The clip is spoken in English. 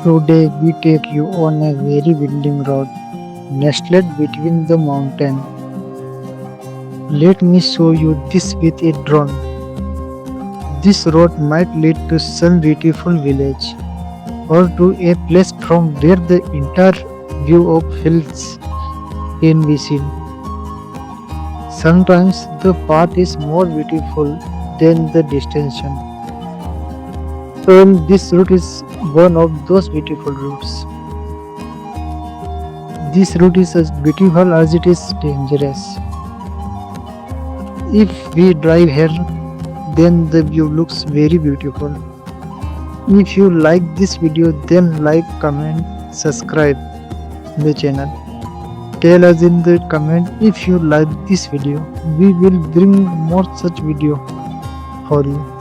Today we take you on a very winding road, nestled between the mountain. Let me show you this with a drone. This road might lead to some beautiful village or to a place from where the entire view of hills can be seen. Sometimes the path is more beautiful than the destination. And this route is one of those beautiful routes. This route is as beautiful as it is dangerous. If we drive here, then the view looks very beautiful. If you like this video, then like, comment, subscribe the channel. Tell us in the comment if you like this video. We will bring more such video for you.